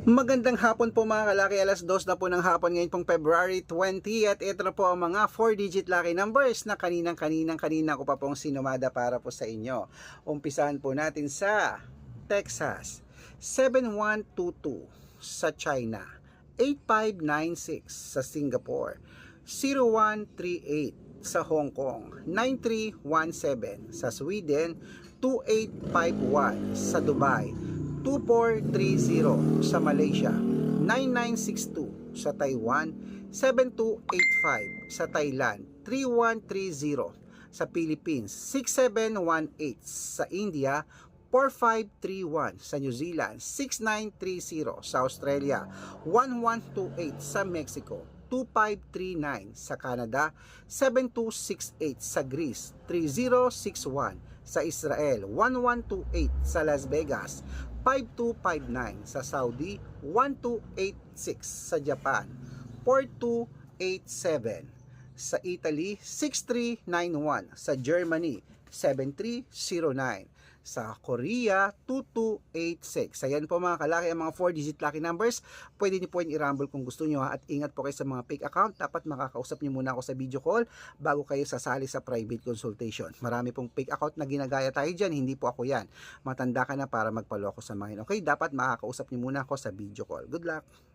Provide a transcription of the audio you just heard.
Magandang hapon po mga kalaki, alas 2 na po ng hapon ngayon pong February 20 at ito na po ang mga 4-digit lucky numbers na kanina ko pa pong sinumada para po sa inyo. Umpisahan po natin sa Texas, 7122 sa China, 8596 sa Singapore, 0138 sa Hong Kong, 9317 sa Sweden, 2851 sa Dubai, 2430 sa Malaysia, 9962 sa Taiwan, 7285 sa Thailand, 3130 sa Philippines, 6718 sa India, 4531 sa New Zealand, 6930 sa Australia, 1128 sa Mexico, 2539 sa Canada, 7268 sa Greece, 3061 sa Israel, 1128 sa Las Vegas, 5259 sa Saudi, 1286 sa Japan, 4287 sa Italy, 6391 sa Germany, 7309 sa Korea, 2286. Ayan po mga kalaki ang mga 4-digit lucky numbers. Pwede niyo po yung i-rumble kung gusto niyo, at ingat po kayo sa mga fake account. Dapat makakausap niyo muna ako sa video call bago kayo sasali sa private consultation. Marami pong fake account na ginagaya tayo dyan, hindi po ako yan. Matanda ka na para magpaloko sa mga yun. Okay, dapat makakausap niyo muna ako sa video call. Good luck!